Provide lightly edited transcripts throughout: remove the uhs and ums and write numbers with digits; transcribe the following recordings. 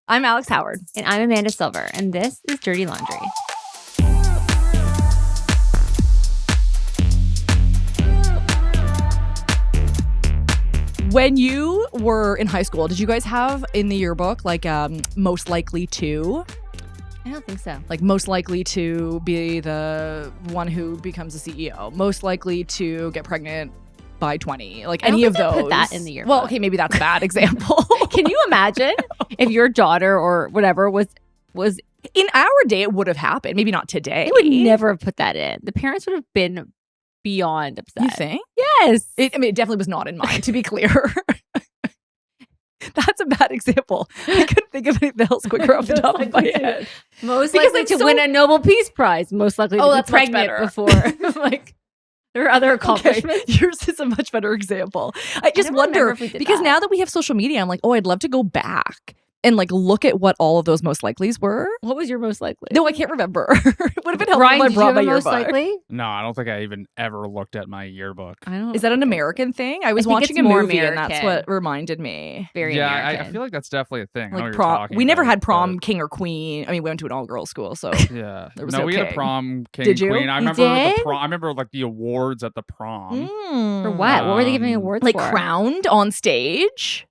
I'm Alex Howard. And I'm Amanda Silver, and this is Dirty Laundry. When you were in high school, did you guys have in the yearbook like most likely to? I don't think so. Like most likely to be the one who becomes a CEO, most likely to get pregnant by 20, like any of those. Put that in the yearbook. Well, okay, maybe that's a bad example. Can you imagine if your daughter or whatever was in our day? It would have happened. Maybe not today. They would never have put that in. The parents would have been beyond upset. You think? Yes. It definitely was not in mine, to be clear. That's a bad example. I couldn't think of anything else quicker off the top of my head. Most likely to win a Nobel Peace Prize. Most likely to be pregnant before. Like, there are other accomplishments. Okay. Yours is a much better example. I just wonder, because now that we have social media, I'm like, oh, I'd love to go back and like look at what all of those most likelies were. What was your most likely? No, I can't remember. It would have been helpful Ryan, if I brought my most yearbook. likely? No, I don't think I even ever looked at my yearbook. Is that an American thing? I was watching a movie and that's what reminded me. Very American. I feel like that's definitely a thing. Like prom. We never had prom king or queen. I mean, we went to an all-girls school, so yeah. there was no, no we king. had a prom king Did you? queen. I You remember did? the prom. I remember like the awards at the prom. For what? What were they giving awards like for? crowned on stage?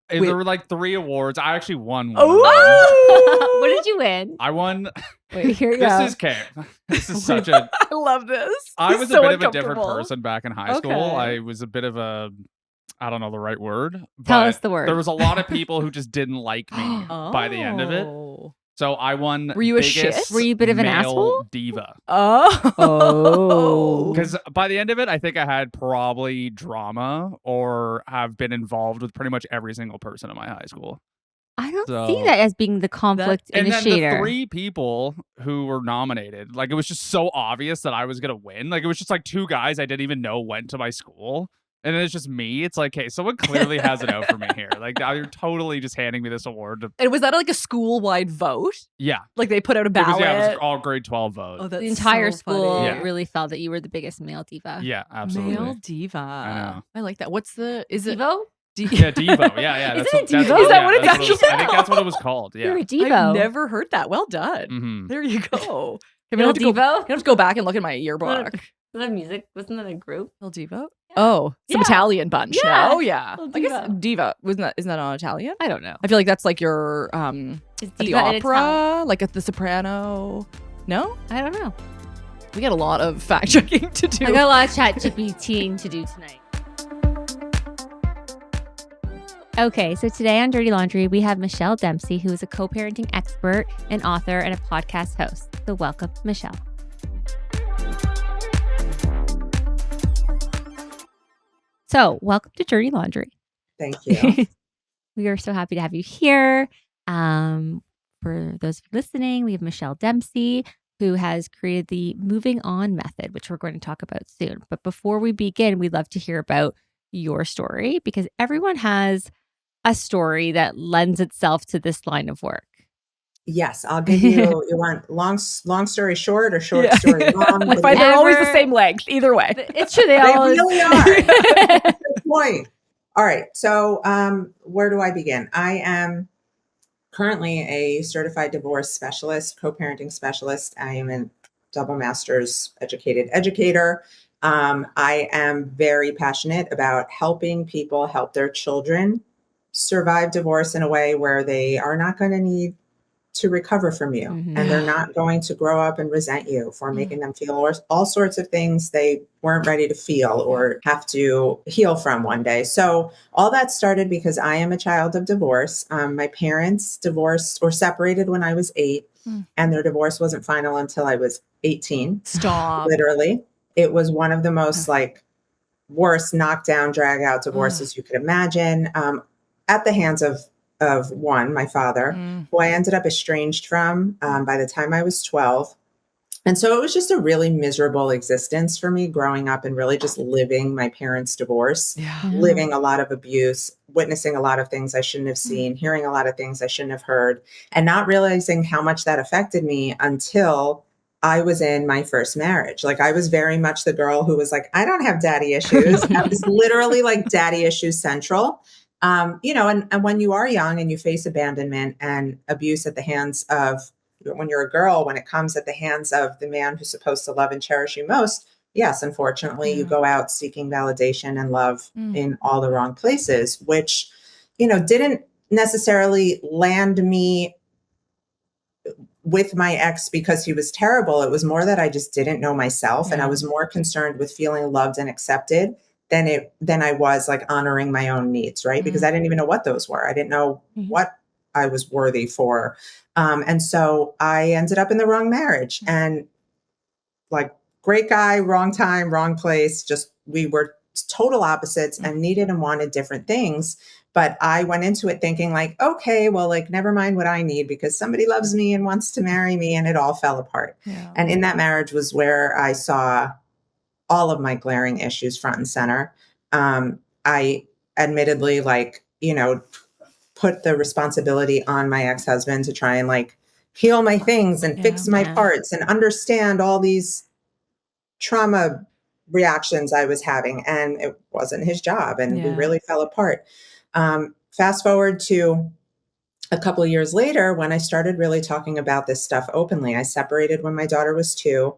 There were like 3 awards. I actually won one. Oh! What did you win? I won. Wait, here you This go. is This is such a. I love this. I was so a bit of a different uncomfortable. person back in high school. I was a bit of a. I don't know the right word. Tell but us the word. There was a lot of people who just didn't like me by the end of it. So I won. Were you a biggest shit? Were you a bit of an male asshole? diva? Oh. Because by the end of it, I think I had probably drama or have been involved with pretty much every single person in my high school. I don't see that as being the conflict initiator. And then the 3 people who were nominated, like it was just so obvious that I was gonna win. Like it was just like 2 guys I didn't even know went to my school. And then it's just me. It's like, hey, someone clearly has it out for me here. Like, now you're totally just handing me this award. And was that like a school-wide vote? Yeah. Like they put out a ballot? It was all grade 12 vote. Oh, that's the entire so school funny. really felt that you were the biggest male diva. Yeah, absolutely. Male diva. I know. I like that. Is it? Devo? Yeah, Devo. Yeah. Isn't it Devo? Is that what it's actually I think that's what it was called. Yeah. You're a Devo. I've never heard that. Well done. Mm-hmm. There you go. Male Devo? I have to go back and look at my yearbook. Wasn't that music? Wasn't that a group? Male Devo? Oh, some Italian bunch. Yeah. No? Yeah. Little I guess Devo. diva. Isn't that on Italian? I don't know. I feel like that's like your Is at the diva in opera, like at the soprano. No? I don't know. We got a lot of fact checking to do. I got a lot of chat GPT to do tonight. Okay, so today on Dirty Laundry, we have Michelle Dempsey, who is a co-parenting expert, an author, and a podcast host. So welcome, Michelle. So welcome to Dirty Laundry. Thank you. We are so happy to have you here. For those listening, we have Michelle Dempsey, who has created the Moving On method, which we're going to talk about soon. But before we begin, we'd love to hear about your story because everyone has a story that lends itself to this line of work. Yes, I'll give you. You want long story short or short story long? I find they're always the same length. Either way, it's true. They really are. Good point. All right. So, where do I begin? I am currently a certified divorce specialist, co-parenting specialist. I am a double master's educated educator. I am very passionate about helping people help their children survive divorce in a way where they are not going to need to recover from you. Mm-hmm. And they're not going to grow up and resent you for making them feel all sorts of things they weren't ready to feel or have to heal from one day. So all that started because I am a child of divorce. My parents divorced or separated when I was 8, and their divorce wasn't final until I was 18. Stop. Literally. It was one of the most worst knockdown, drag out divorces you could imagine, at the hands of one, my father, who I ended up estranged from by the time I was 12. And so it was just a really miserable existence for me growing up and really just living my parents' divorce, living a lot of abuse, witnessing a lot of things I shouldn't have seen, hearing a lot of things I shouldn't have heard, and not realizing how much that affected me until I was in my first marriage. Like I was very much the girl who was like, I don't have daddy issues. I was literally like daddy issues central. And when you are young and you face abandonment and abuse at the hands of, when you're a girl, when it comes at the hands of the man who's supposed to love and cherish you most, yes, unfortunately, you go out seeking validation and love in all the wrong places, which, didn't necessarily land me with my ex because he was terrible. It was more that I just didn't know myself, and I was more concerned with feeling loved and accepted than I was like honoring my own needs, right? Because I didn't even know what those were. I didn't know what I was worthy for. And so I ended up in the wrong marriage, and like, great guy, wrong time, wrong place. Just, we were total opposites and needed and wanted different things. But I went into it thinking like, okay, well, like, never mind what I need because somebody loves me and wants to marry me, and it all fell apart. Yeah. And in that marriage was where I saw all of my glaring issues front and center. I admittedly, like, put the responsibility on my ex-husband to try and like heal my things and fix my parts and understand all these trauma reactions I was having. And it wasn't his job. And we really fell apart. Fast forward to a couple of years later, when I started really talking about this stuff openly. I separated when my daughter was 2,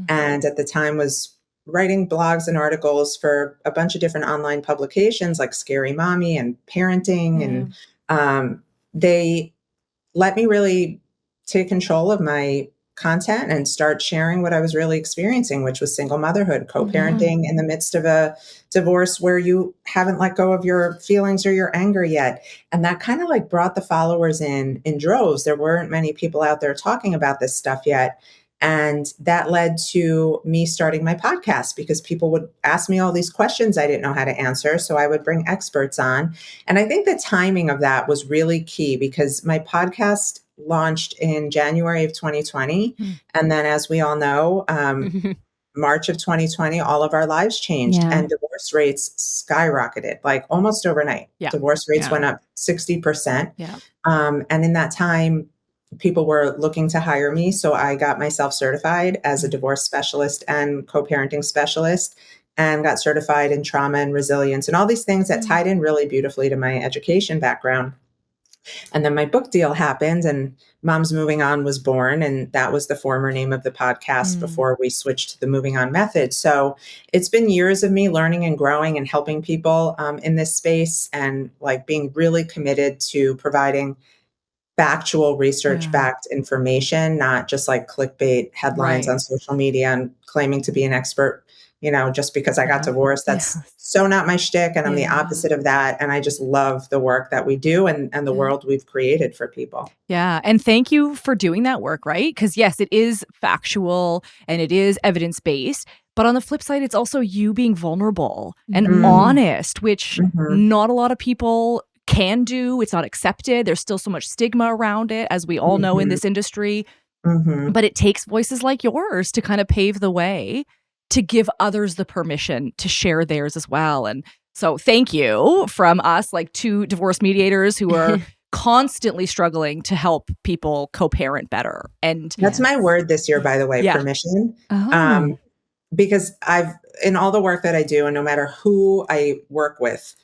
and at the time was writing blogs and articles for a bunch of different online publications like Scary Mommy and Parenting. And they let me really take control of my content and start sharing what I was really experiencing, which was single motherhood, co-parenting in the midst of a divorce where you haven't let go of your feelings or your anger yet. And that kind of like brought the followers in droves. There weren't many people out there talking about this stuff yet. And that led to me starting my podcast because people would ask me all these questions I didn't know how to answer. So I would bring experts on. And I think the timing of that was really key because my podcast launched in January of 2020. And then, as we all know, March of 2020, all of our lives changed and divorce rates skyrocketed, like almost overnight. Divorce rates went up 60%. And in that time, people were looking to hire me. So I got myself certified as a divorce specialist and co-parenting specialist, and got certified in trauma and resilience and all these things that tied in really beautifully to my education background. And then my book deal happened and Mom's Moving On was born. And that was the former name of the podcast before we switched to the Moving On method. So it's been years of me learning and growing and helping people in this space, and like being really committed to providing factual research-backed information, not just like clickbait headlines on social media and claiming to be an expert, just because I got divorced. That's so not my shtick. And I'm the opposite of that. And I just love the work that we do and the world we've created for people. Yeah. And thank you for doing that work, right? Because yes, it is factual and it is evidence-based. But on the flip side, it's also you being vulnerable and honest, which not a lot of people can do. It's not accepted. There's still so much stigma around it, as we all know in this industry. But it takes voices like yours to kind of pave the way to give others the permission to share theirs as well. And so thank you from us, like 2 divorce mediators who are constantly struggling to help people co-parent better. And that's my word this year, by the way, permission. Because in all the work that I do, and no matter who I work with,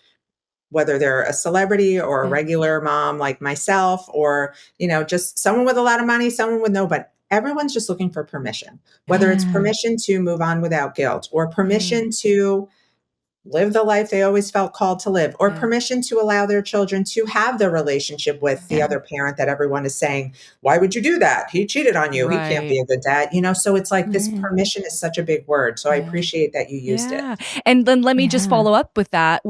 whether they're a celebrity or a regular mom like myself, or, just someone with a lot of money, someone with no, but everyone's just looking for permission, whether it's permission to move on without guilt, or permission to live the life they always felt called to live, or permission to allow their children to have the relationship with the other parent that everyone is saying, why would you do that? He cheated on you. He can't be a good dad. So it's like this permission is such a big word. So I appreciate that you used it. And then let me just follow up with that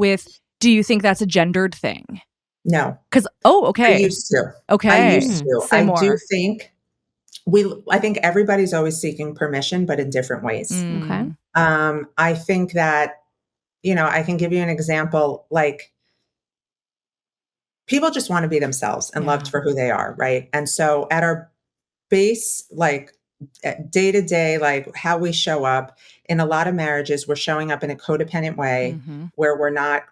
do you think that's a gendered thing? No. Because, I used to. Okay. I used to. Say more. Do think I think everybody's always seeking permission, but in different ways. Okay. I think that, I can give you an example, like people just want to be themselves and loved for who they are. Right. And so at our base, like day to day, like how we show up in a lot of marriages, we're showing up in a codependent way where we're not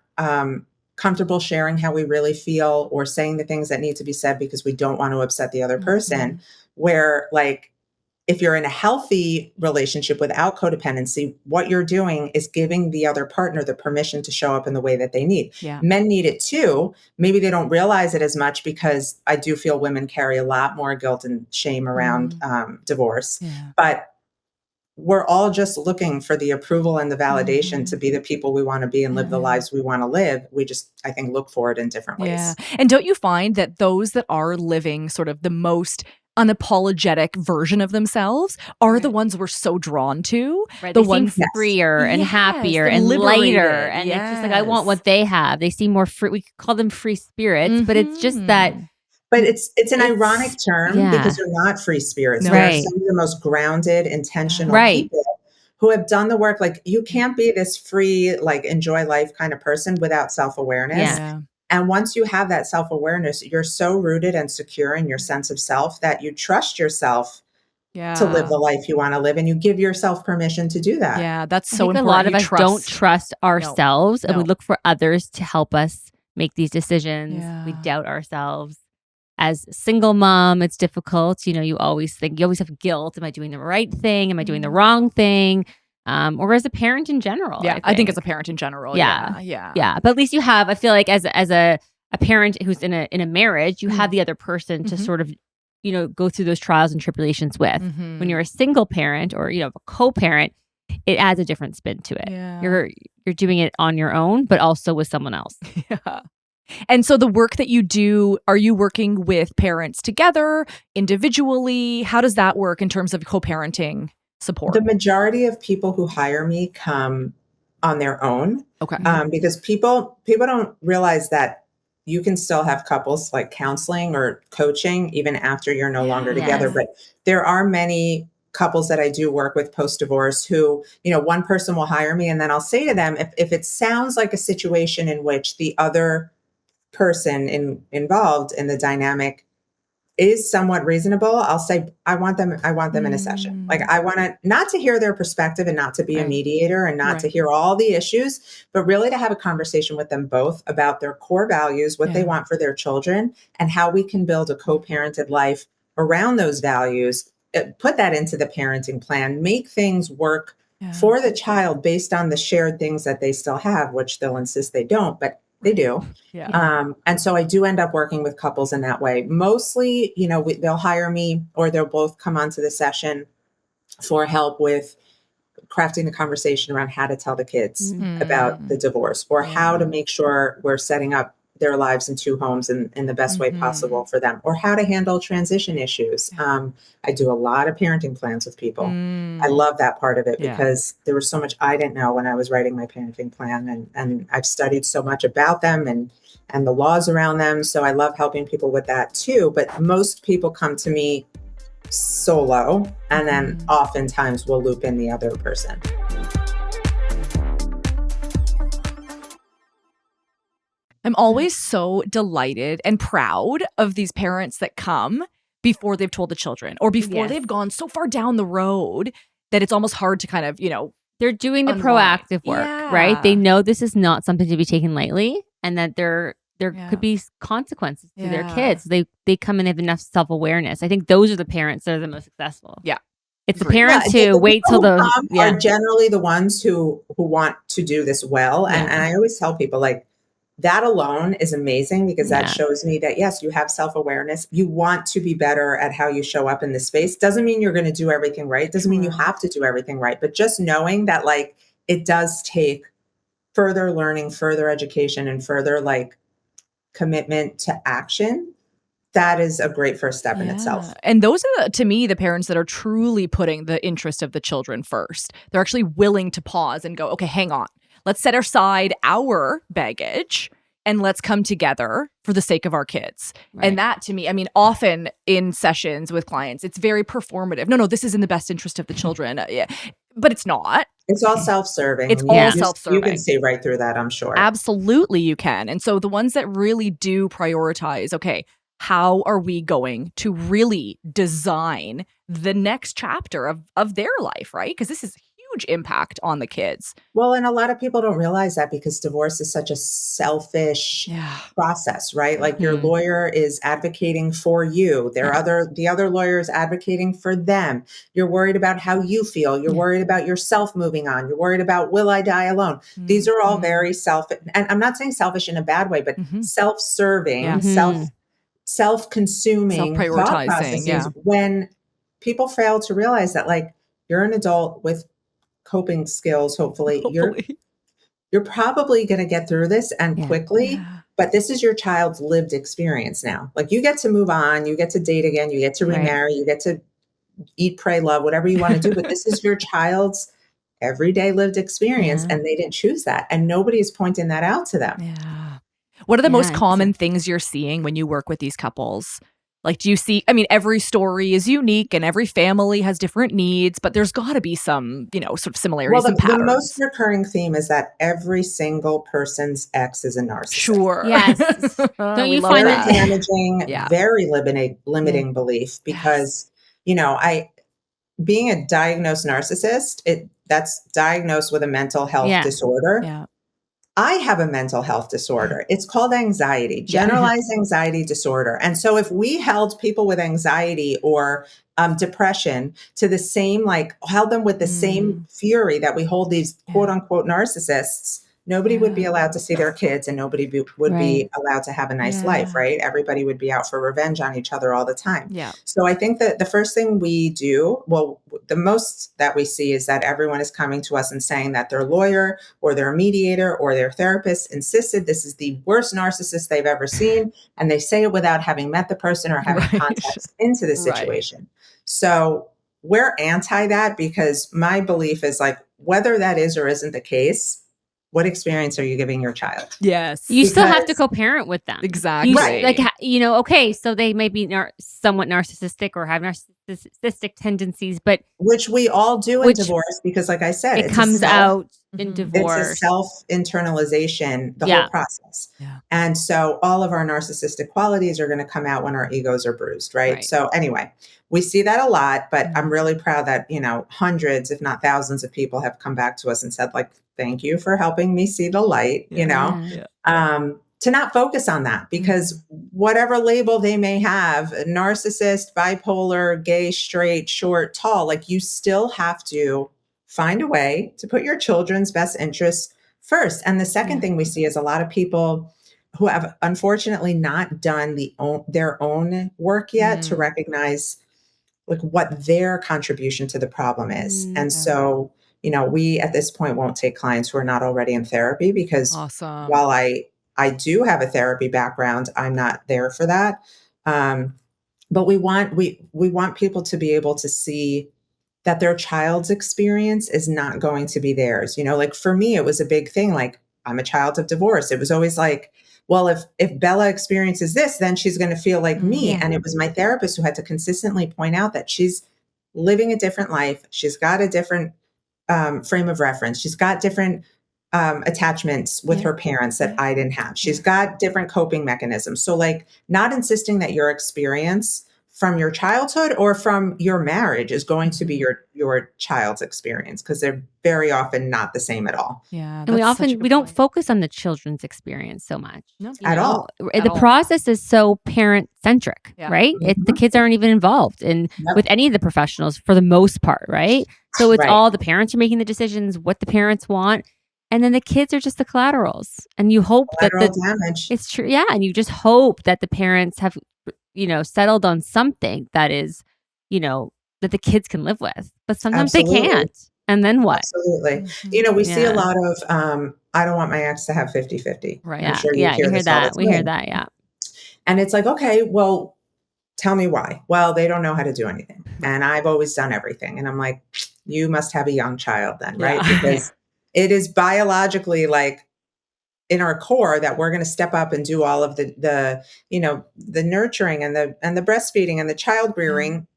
comfortable sharing how we really feel or saying the things that need to be said because we don't want to upset the other person, where like if you're in a healthy relationship without codependency, what you're doing is giving the other partner the permission to show up in the way that they need. Yeah. Men need it too. Maybe they don't realize it as much, because I do feel women carry a lot more guilt and shame around divorce. Yeah. But we're all just looking for the approval and the validation to be the people we want to be and live the lives we want to live. We just, I think, look for it in different ways. Yeah. And don't you find that those that are living sort of the most unapologetic version of themselves are the ones we're so drawn to? Right. The They ones seem freer and Yes, happier and and lighter. liberated. And it's just like, I want what they have. They seem more free. We could call them free spirits, but it's just that. But it's an ironic term because you're not free spirits. No. They're Right. some of the most grounded, intentional Right. people who have done the work. Like, you can't be this free, like, enjoy life kind of person without self-awareness. Yeah. And once you have that self-awareness, you're so rooted and secure in your sense of self that you trust yourself to live the life you want to live, and you give yourself permission to do that. Yeah, that's I so think important. a lot of You us don't trust ourselves, and we No. look for others to help us make these decisions. We Yeah. doubt ourselves. As a single mom, it's difficult. You know, you always have guilt. Am I doing the right thing? Am I doing the wrong thing? Or as a parent in general. Yeah, I think as a parent in general. Yeah. Yeah. Yeah, but at least you have. I feel like as a parent who's in a marriage, you have the other person to sort of, you know, go through those trials and tribulations with. When you're a single parent or, you know, a co-parent, it adds a different spin to it. Yeah. You're doing it on your own, but also with someone else. Yeah. And so the work that you do, are you working with parents together, individually? How does that work in terms of co-parenting support? The majority of people who hire me come on their own. Okay. Because people don't realize that you can still have couples like counseling or coaching even after you're no longer together. Yes. But there are many couples that I do work with post-divorce who, you know, one person will hire me, and then I'll say to them, if it sounds like a situation in which the other person involved in the dynamic is somewhat reasonable, I'll say, I want them in a session. Like, I want to not to hear their perspective and not to be a mediator and not to hear all the issues, but really to have a conversation with them both about their core values, what they want for their children, and how we can build a co-parented life around those values, put that into the parenting plan, make things work for the child based on the shared things that they still have, which they'll insist they don't, but they do. And so I do end up working with couples in that way. Mostly, you know, they'll hire me or they'll both come onto the session for help with crafting the conversation around how to tell the kids about the divorce, or how to make sure we're setting up their lives in two homes in the best way possible for them, or how to handle transition issues. I do a lot of parenting plans with people. I love that part of it because there was so much I didn't know when I was writing my parenting plan, and I've studied so much about them and the laws around them. So I love helping people with that too. But most people come to me solo, and then oftentimes we'll loop in the other person. I'm always so delighted and proud of these parents that come before they've told the children, or before they've gone so far down the road that it's almost hard to kind of, you know, they're doing the unwind. proactive work, right? They know this is not something to be taken lightly, and that there could be consequences to their kids. They come in, they have enough self-awareness. I think those are the parents that are the most successful. Yeah. It's the parents who wait till are generally the ones who want to do this well. And I always tell people, like, that alone is amazing, because that shows me that, yes, you have self-awareness. You want to be better at how you show up in this space. Doesn't mean you're going to do everything right. Doesn't mean you have to do everything right. But just knowing that, like, it does take further learning, further education, and further, like, commitment to action. That is a great first step in itself. And those are, to me, the parents that are truly putting the interest of the children first. They're actually willing to pause and go, okay, hang on. Let's set aside our baggage and let's come together for the sake of our kids. Right. And that, to me, I mean, often in sessions with clients, it's very performative. No, this is in the best interest of the children. But it's not. It's all self-serving. It's all self-serving. You can see right through that, I'm sure. Absolutely, you can. And so the ones that really do prioritize, okay, how are we going to really design the next chapter of their life, right? Because this is huge impact on the kids. Well, and a lot of people don't realize that because divorce is such a selfish process, right? Like your lawyer is advocating for you. The other lawyer is advocating for them. You're worried about how you feel. You're worried about yourself moving on. You're worried about, will I die alone? These are all very and I'm not saying selfish in a bad way, but self-serving, self-consuming thought Self-prioritizing, processes when people fail to realize that, like, you're an adult with coping skills. Hopefully. You're probably going to get through this and quickly, but this is your child's lived experience now. Like, you get to move on, you get to date again, you get to remarry, you get to eat, pray, love, whatever you want to do, but this is your child's everyday lived experience, and they didn't choose that, and nobody is pointing that out to them. What are the most common things you're seeing when you work with these couples? Like, do you see, I mean, every story is unique and every family has different needs, but there's got to be some, sort of similarities and patterns. The most recurring theme is that every single person's ex is a narcissist. Sure. Yes. Don't you find very that damaging, very limiting belief, because, being a diagnosed narcissist, that's diagnosed with a mental health disorder. I have a mental health disorder. It's called anxiety, generalized anxiety disorder. And so if we held people with anxiety or depression to the same, held them with the same fury that we hold these quote unquote narcissists, nobody would be allowed to see their kids, and nobody would be allowed to have a nice life, right? Everybody would be out for revenge on each other all the time. So I think that the first thing we do, the most that we see, is that everyone is coming to us and saying that their lawyer or their mediator or their therapist insisted this is the worst narcissist they've ever seen. And they say it without having met the person or having context into the situation. So we're anti that, because my belief is, like, whether that is or isn't the case, what experience are you giving your child? Yes. You still have to co-parent with them. Exactly. Okay, so they may be somewhat narcissistic or have narcissistic tendencies, but which we all do in divorce, because, like I said, it comes out in divorce. It's a self-internalization, the whole process. And so all of our narcissistic qualities are going to come out when our egos are bruised, right? So anyway, we see that a lot, but I'm really proud that, hundreds, if not thousands of people have come back to us and said, like, thank you for helping me see the light, to not focus on that, because whatever label they may have, narcissist, bipolar, gay, straight, short, tall, like, you still have to find a way to put your children's best interests first. And the second thing we see is a lot of people who have unfortunately not done their own work yet to recognize, like, what their contribution to the problem is. And so, we at this point won't take clients who are not already in therapy, because while I do have a therapy background, I'm not there for that. But we want people to be able to see that their child's experience is not going to be theirs. Like, for me, it was a big thing. Like, I'm a child of divorce. It was always like, well, if Bella experiences this, then she's going to feel like me. And it was my therapist who had to consistently point out that she's living a different life. She's got a different frame of reference. She's got different attachments with her parents that I didn't have. She's got different coping mechanisms. So, like, not insisting that your experience from your childhood or from your marriage is going to be your child's experience, because they're very often not the same at all. And we don't focus on the children's experience so much. At all. The process is so parent centric, right? The kids aren't even involved with any of the professionals for the most part, right? So it's all the parents are making the decisions, what the parents want. And then the kids are just the collaterals. And you hope Collateral damage. It's true. Yeah. And you just hope that the parents have, settled on something that is, that the kids can live with. But sometimes they can't. And then what? Absolutely. We see a lot of, I don't want my ex to have 50-50. Right. I'm sure you hear that. We hear time. that. Yeah. And it's like, okay, well, tell me why. Well, they don't know how to do anything. And I've always done everything. And I'm like, you must have a young child then, right? Because it is biologically, like, in our core that we're going to step up and do all of the nurturing and the breastfeeding and the child rearing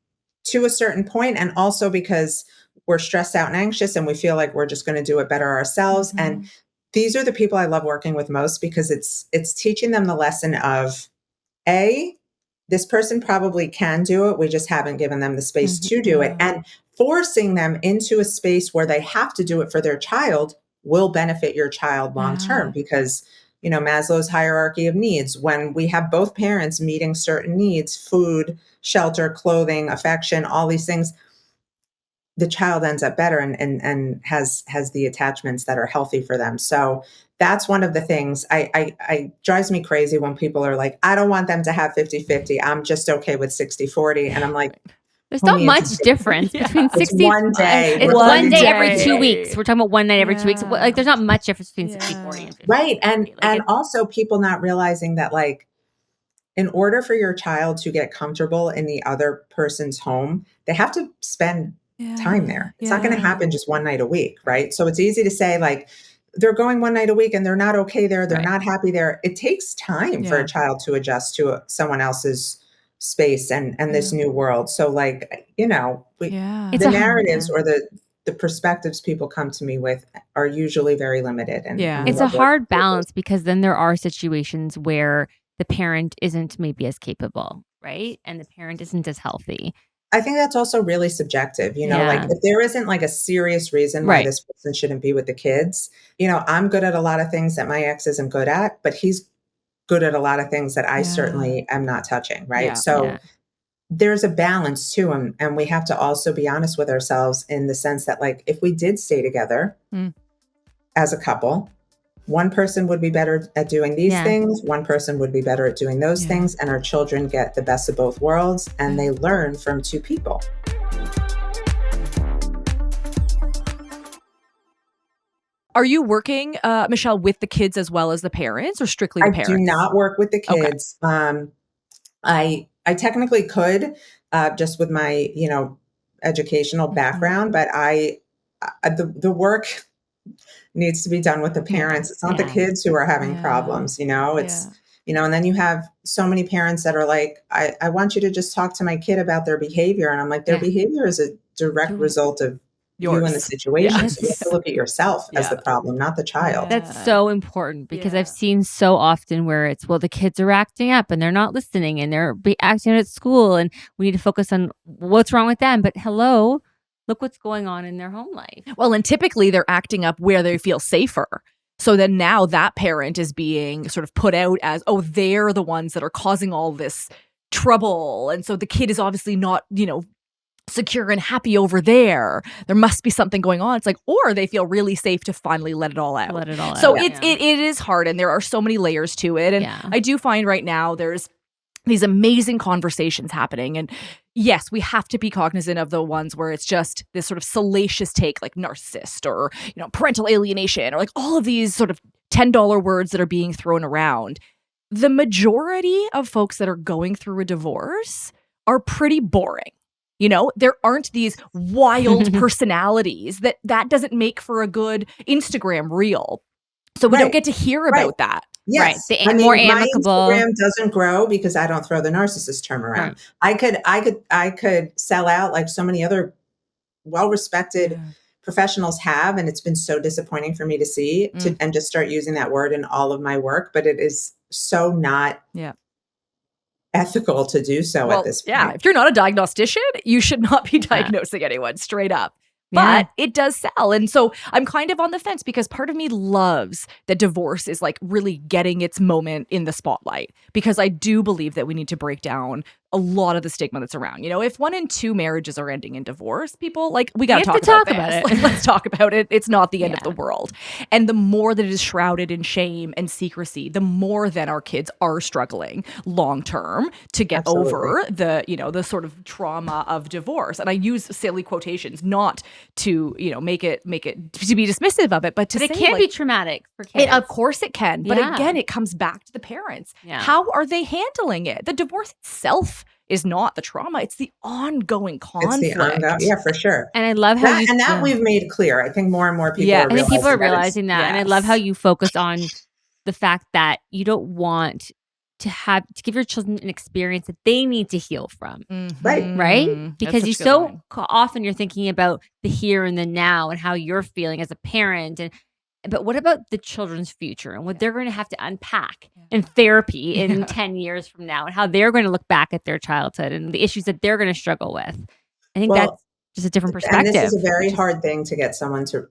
to a certain point. And also because we're stressed out and anxious and we feel like we're just going to do it better ourselves. And these are the people I love working with most, because it's teaching them the lesson of, this person probably can do it. We just haven't given them the space to do it. And forcing them into a space where they have to do it for their child will benefit your child long term, because Maslow's hierarchy of needs, when we have both parents meeting certain needs, food, shelter, clothing, affection, all these things, the child ends up better and has the attachments that are healthy for them. So that's one of the things I drives me crazy when people are like, I don't want them to have 50-50. I'm just okay with 60-40. And I'm like, there's not homie, much difference between 60. one day. It's We're one day talking every day. 2 weeks. We're talking about one night every 2 weeks. Yeah. Like, there's not much difference between Yeah. 60-40 and 50. Right. And Like, also people not realizing that, like, in order for your child to get comfortable in the other person's home, they have to spend time there. It's not going to happen just one night a week, right? So it's easy to say, like, they're going one night a week and they're not okay there. They're not happy there. It takes time for a child to adjust to someone else's space and this new world. So, like, the narratives or the perspectives people come to me with are usually very limited. And it's a hard balance, because then there are situations where the parent isn't maybe as capable, right? And the parent isn't as healthy. I think that's also really subjective, like, if there isn't like a serious reason why this person shouldn't be with the kids, I'm good at a lot of things that my ex isn't good at, but he's good at a lot of things that I certainly am not touching, right? So there's a balance to them. And we have to also be honest with ourselves in the sense that, like, if we did stay together as a couple, one person would be better at doing these things, one person would be better at doing those things, and our children get the best of both worlds, and they learn from two people. Are you working, Michelle, with the kids as well as the parents, or strictly the parents? I do not work with the kids. Okay. I technically could, just with my, educational background, but the work needs to be done with the parents. It's not the kids who are having problems, it's, and then you have so many parents that are like, I want you to just talk to my kid about their behavior. And I'm like, their behavior is a direct result of you in the situation. So you have to look at yourself as the problem, not the child. That's so important, because I've seen so often where it's, well, the kids are acting up and they're not listening and they're acting at school, and we need to focus on what's wrong with them. But hello, look what's going on in their home life. Well, and typically they're acting up where they feel safer. So then now that parent is being sort of put out as, oh, they're the ones that are causing all this trouble. And so the kid is obviously not, secure and happy over there. There must be something going on. It's like, or they feel really safe to finally let it all out. So it is hard, and there are so many layers to it. And I do find right now there's these amazing conversations happening. And yes, we have to be cognizant of the ones where it's just this sort of salacious take, like narcissist or, parental alienation, or like all of these sort of $10 words that are being thrown around. The majority of folks that are going through a divorce are pretty boring. There aren't these wild personalities that doesn't make for a good Instagram reel. So we don't get to hear about that. Yes. Right. More amicable. My Instagram doesn't grow because I don't throw the narcissist term around. Right. I could sell out like so many other well-respected professionals have, and it's been so disappointing for me to see and just start using that word in all of my work, but it is so not ethical to do so at this point. Yeah, if you're not a diagnostician, you should not be diagnosing anyone, straight up. But it does sell. And so I'm kind of on the fence, because part of me loves that divorce is like really getting its moment in the spotlight, because I do believe that we need to break down a lot of the stigma that's around. If 1 in 2 marriages are ending in divorce, people, like, we got to talk about it. Like, let's talk about it. It's not the end of the world. And the more that it is shrouded in shame and secrecy, the more then our kids are struggling long term to get over the, the sort of trauma of divorce. And I use silly quotations not to, make it to be dismissive of it, but to say, it can be traumatic for kids. Of course it can. But again, it comes back to the parents. How are they handling it? The divorce itself is not the trauma. It's the ongoing conflict. Yeah, for sure. And I love how we've made clear. I think more and more people are realizing I think people are realizing that. And I love how you focus on the fact that you don't want to give your children an experience that they need to heal from. Right? Because often you're thinking about the here and the now and how you're feeling as a parent, but what about the children's future and what they're going to have to unpack in therapy in 10 years from now, and how they're going to look back at their childhood and the issues that they're going to struggle with? I think just a different And perspective. this is a very which is- hard thing to get someone to,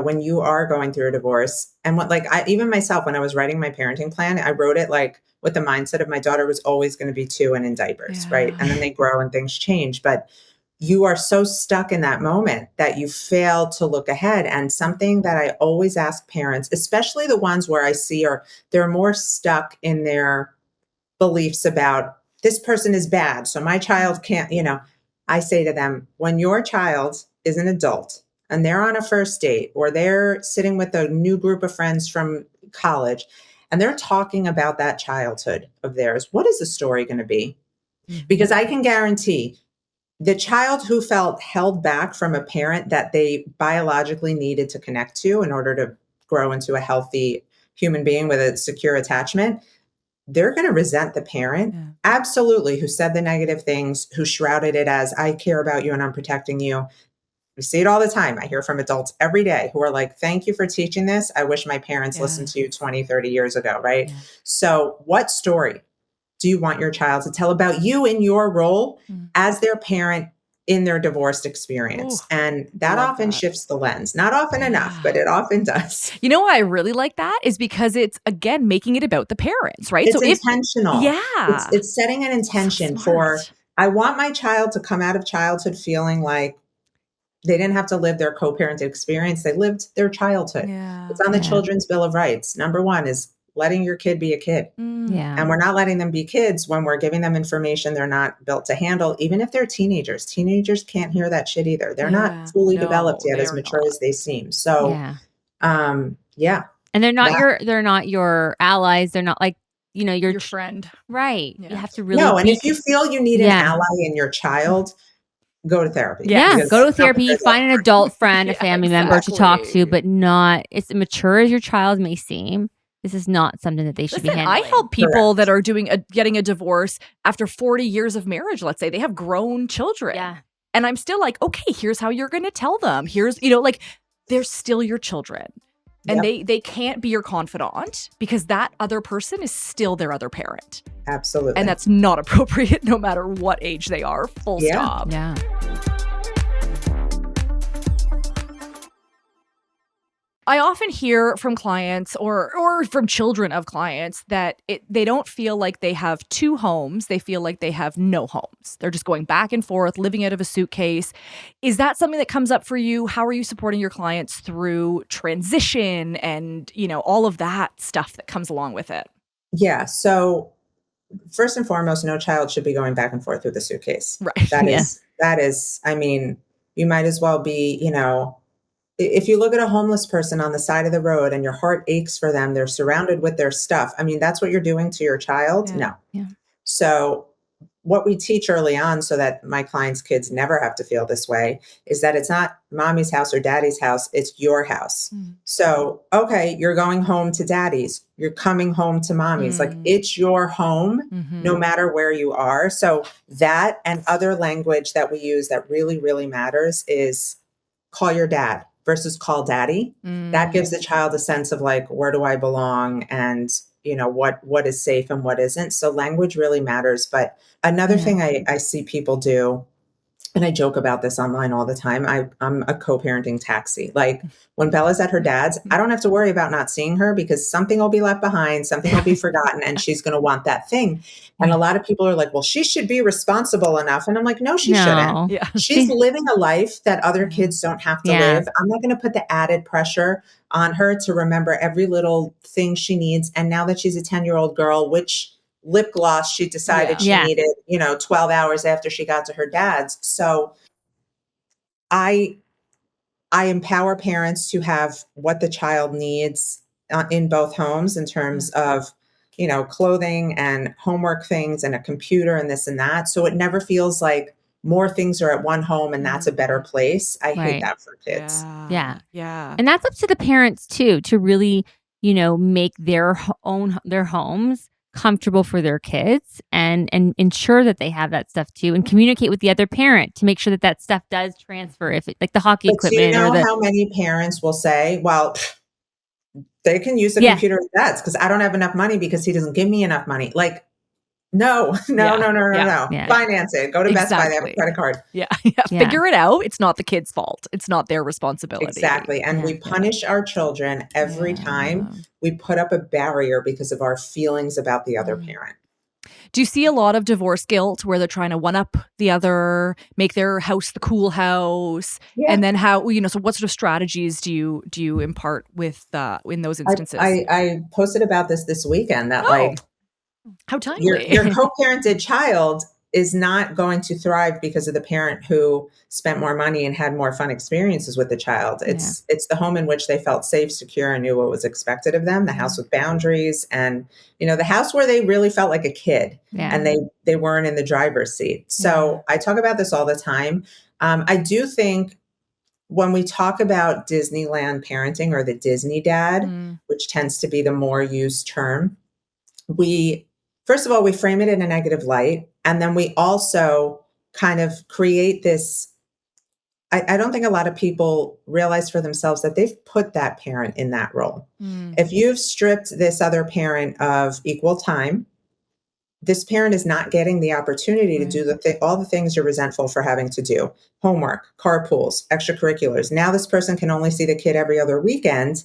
when you are going through a divorce. And what, like, even myself, when I was writing my parenting plan, I wrote it like with the mindset of my daughter was always going to be 2 and in diapers, right? Yeah. And then they grow and things change. But you are so stuck in that moment that you fail to look ahead. And something that I always ask parents, especially the ones where I see they're more stuck in their beliefs about this person is bad, so my child can't, I say to them, when your child is an adult and they're on a first date or they're sitting with a new group of friends from college and they're talking about that childhood of theirs, what is the story going to be? Because I can guarantee the child who felt held back from a parent that they biologically needed to connect to in order to grow into a healthy human being with a secure attachment, they're going to resent the parent, absolutely, who said the negative things, who shrouded it as, I care about you and I'm protecting you. We see it all the time. I hear from adults every day who are like, thank you for teaching this. I wish my parents listened to you 20, 30 years ago, right? Yeah. So what story do you want your child to tell about you in your role as their parent in their divorced experience? Ooh, and that love often that. shifts the lens. Not often enough, but it often does. You know why I really like that is because it's, again, making it about the parents, right? It's So if intentional. Yeah. It's setting an intention for, smart. I want my child to come out of childhood feeling like they didn't have to live their co-parented experience. They lived their childhood. Yeah. It's on the Yeah. Children's Bill of Rights. Number 1 is letting your kid be a kid. Yeah. And we're not letting them be kids when we're giving them information they're not built to handle, even if they're teenagers. Teenagers can't hear that shit either. They're not fully developed yet, as mature as they seem. So, Yeah. yeah. And they're not your allies. They're not like, Your friend. right. Yeah. You have to really No, and if you feel you need an ally in your child, go to therapy. Yeah, because go to that's not what therapy, they're find an there for. adult friend, a Yeah, family member to talk to, exactly. but not as mature as your child may seem. This is not something that they should be Listen, handling. I help people that are getting a divorce after 40 years of marriage, let's say. They have grown children. Yeah. And I'm still like, okay, here's how you're going to tell them. Here's, they're still your children. And they can't be your confidant because that other person is still their other parent. Absolutely. And that's not appropriate no matter what age they are. Full stop. Yeah. I often hear from clients or from children of clients that they don't feel like they have 2 homes. They feel like they have no homes. They're just going back and forth, living out of a suitcase. Is that something that comes up for you? How are you supporting your clients through transition and, all of that stuff that comes along with it? Yeah. So first and foremost, no child should be going back and forth with a suitcase. Right. That is, I mean, you might as well be, if you look at a homeless person on the side of the road and your heart aches for them, they're surrounded with their stuff. I mean, that's what you're doing to your child? Yeah. No. Yeah. So what we teach early on so that my clients' kids never have to feel this way is that it's not mommy's house or daddy's house, it's your house. So, okay, you're going home to daddy's, you're coming home to mommy's. Like, it's your home no matter where you are. So that and other language that we use that really, really matters is call your dad versus call daddy. That gives the child a sense of like, where do I belong? And what is safe and what isn't. So language really matters. But another thing I see people do, and I joke about this online all the time, I'm a co-parenting taxi. Like when Bella's at her dad's, I don't have to worry about not seeing her because something will be left behind, something will be forgotten, and she's going to want that thing. And a lot of people are like, well, she should be responsible enough. And I'm like, no, she shouldn't. Yeah. She's living a life that other kids don't have to live. I'm not going to put the added pressure on her to remember every little thing she needs. And now that she's a 10-year-old girl, which lip gloss she decided she needed, 12 hours after she got to her dad's. So I empower parents to have what the child needs in both homes in terms of, clothing and homework things and a computer and this and that. So it never feels like more things are at one home and that's a better place. I hate that for kids. Yeah. Yeah. And that's up to the parents too, to really, make their homes comfortable for their kids and ensure that they have that stuff too, and communicate with the other parent to make sure that stuff does transfer. If it, like the hockey equipment, do you know how many parents will say, well, they can use the computer as dad's because I don't have enough money because he doesn't give me enough money. Like, No. Yeah. Finance it. Go to Best Buy. They have a Exactly. credit card. Yeah. Yeah. Figure it out. It's not the kid's fault. It's not their responsibility. Exactly. And we punish our children every time we put up a barrier because of our feelings about the other parent. Do you see a lot of divorce guilt where they're trying to one up the other, make their house the cool house? Yeah. And then how, so what sort of strategies do you impart with in those instances? I posted about this weekend that how timely. your co-parented child is not going to thrive because of the parent who spent more money and had more fun experiences with the child. It's the home in which they felt safe, secure, and knew what was expected of them, the house with boundaries, and the house where they really felt like a kid and they weren't in the driver's seat. So I talk about this all the time. I do think when we talk about Disneyland parenting or the Disney dad, which tends to be the more used term, first of all, we frame it in a negative light. And then we also kind of create this. I don't think a lot of people realize for themselves that they've put that parent in that role. If you've stripped this other parent of equal time, this parent is not getting the opportunity to do all the things you're resentful for having to do. Homework, carpools, extracurriculars. Now this person can only see the kid every other weekend.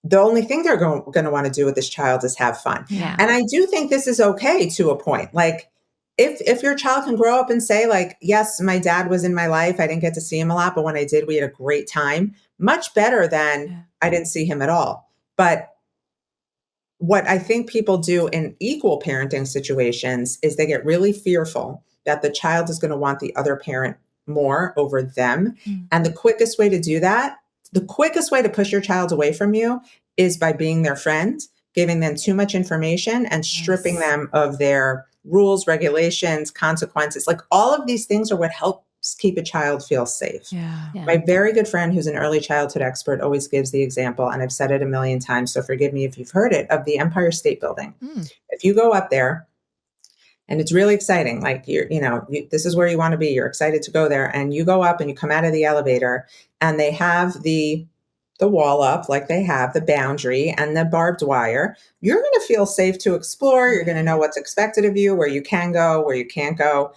The only thing they're going to want to do with this child is have fun. Yeah. And I do think this is okay to a point. Like if your child can grow up and say like, yes, my dad was in my life. I didn't get to see him a lot, but when I did, we had a great time. Much better than I didn't see him at all. But what I think people do in equal parenting situations is they get really fearful that the child is going to want the other parent more over them. And the quickest way to do that, the quickest way to push your child away from you is by being their friend, giving them too much information and stripping them of their rules, regulations, consequences. Like all of these things are what helps keep a child feel safe. My very good friend who's an early childhood expert always gives the example, and I've said it a million times, so forgive me if you've heard it, of the Empire State Building. If you go up there, and it's really exciting, like this is where you want to be, you're excited to go there, and you go up and you come out of the elevator and they have the wall up, like they have the boundary and the barbed wire. You're going to feel safe to explore. You're going to know what's expected of you, where you can go, where you can't go.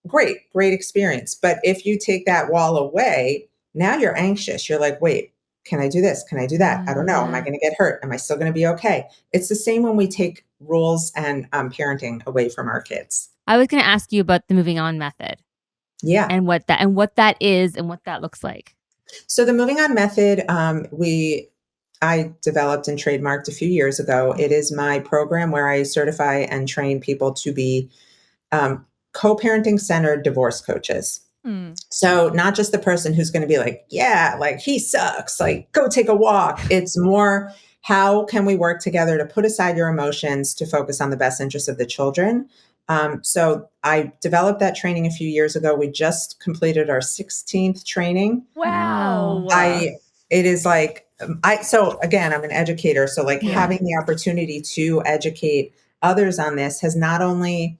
Great experience. But if you take that wall away, now you're anxious. You're like, wait, can I do this? Can I do that? I don't know. Am I going to get hurt? Am I still going to be okay? It's the same when we take rules and parenting away from our kids. I was going to ask you about the moving on method. Yeah. And what that is and what that looks like. So the moving on method, I developed and trademarked a few years ago. It is my program where I certify and train people to be co-parenting centered divorce coaches. So not just the person who's going to be like, yeah, like he sucks, like go take a walk. It's more, how can we work together to put aside your emotions to focus on the best interests of the children? So I developed that training a few years ago. We just completed our 16th training. Wow. It is like, so again, I'm an educator. So like having the opportunity to educate others on this has not only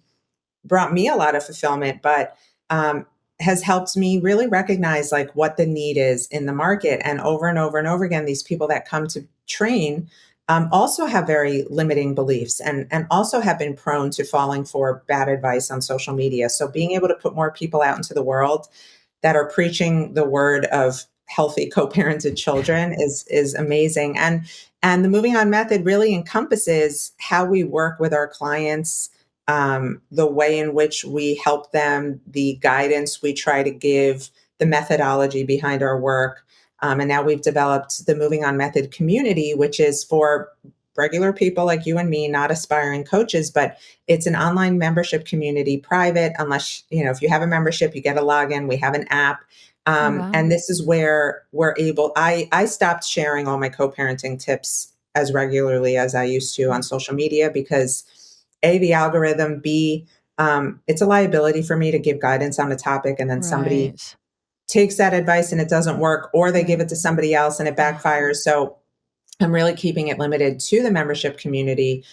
brought me a lot of fulfillment, but has helped me really recognize like what the need is in the market. And over and over again, these people that come to train also have very limiting beliefs and also have been prone to falling for bad advice on social media. So being able to put more people out into the world that are preaching the word of healthy co-parented children is amazing. And the moving on method really encompasses how we work with our clients, the way in which we help them, the guidance we try to give, the methodology behind our work. And now we've developed the Moving On Method community, which is for regular people like you and me, not aspiring coaches, but it's an online membership community, private, unless, if you have a membership, you get a login. We have an app. And this is where we're able, I stopped sharing all my co-parenting tips as regularly as I used to on social media because A, the algorithm, B, it's a liability for me to give guidance on a topic and then somebody takes that advice and it doesn't work, or they give it to somebody else and it backfires. So I'm really keeping it limited to the membership community.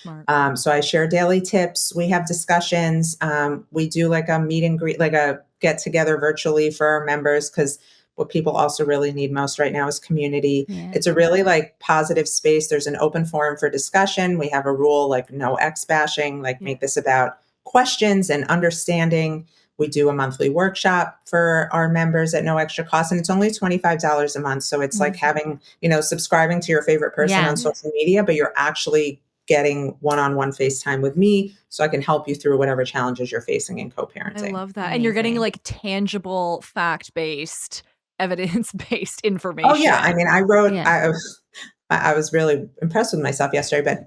So I share daily tips. We have discussions. We do like a meet and greet, like a get together virtually for our members, because what people also really need most right now is community. Yeah. It's a really like positive space. There's an open forum for discussion. We have a rule like no X bashing, like make this about questions and understanding. We do a monthly workshop for our members at no extra cost, and it's only $25 a month. So it's like having, subscribing to your favorite person on social media, but you're actually getting one-on-one FaceTime with me so I can help you through whatever challenges you're facing in co-parenting. I love that. And you're getting like tangible, fact-based, evidence-based information. Oh yeah. I mean, I wrote, I was really impressed with myself yesterday, but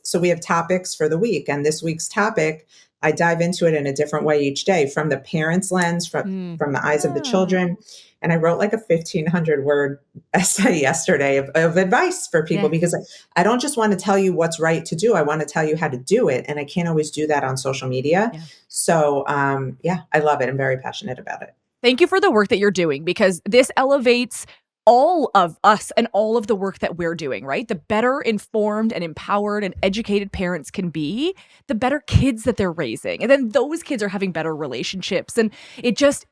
so we have topics for the week, and this week's topic, I dive into it in a different way each day, from the parents' lens, from the eyes of the children. And I wrote like a 1,500 word essay yesterday of advice for people, because I don't just want to tell you what's right to do. I want to tell you how to do it. And I can't always do that on social media. Yeah. So I love it. I'm very passionate about it. Thank you for the work that you're doing, because this elevates all of us and all of the work that we're doing, right? The better informed and empowered and educated parents can be, the better kids that they're raising. And then those kids are having better relationships. And it just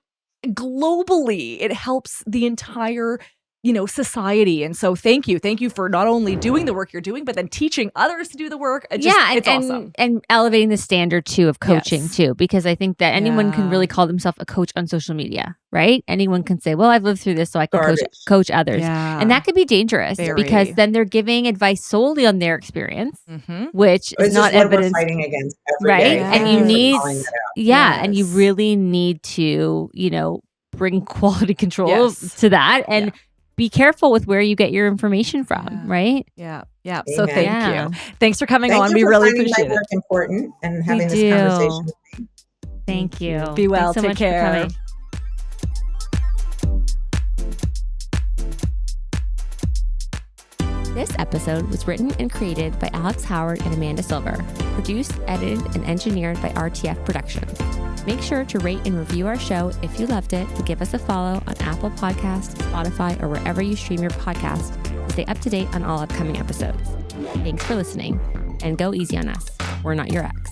globally, it helps the entire society. And so thank you for not only doing the work you're doing, but then teaching others to do the work. It's awesome. And elevating the standard too of coaching too, because I think that anyone can really call themselves a coach on social media, right? Anyone can say, well, I've lived through this, so I can coach others. Yeah. And that could be dangerous because then they're giving advice solely on their experience, which is not evidence. We're fighting against every right? day. And you need, and you really need to, bring quality control to that. And be careful with where you get your information from, right? Yeah. So thank you. Thanks for coming on. We really appreciate it. My work important and having this conversation with me. Thank you. Be well. Thanks so Take care. This episode was written and created by Alex Howard and Amanda Silver. Produced, edited, and engineered by RTF Productions. Make sure to rate and review our show if you loved it, and give us a follow on Apple Podcasts, Spotify, or wherever you stream your podcast to stay up to date on all upcoming episodes. Thanks for listening, and go easy on us. We're not your ex.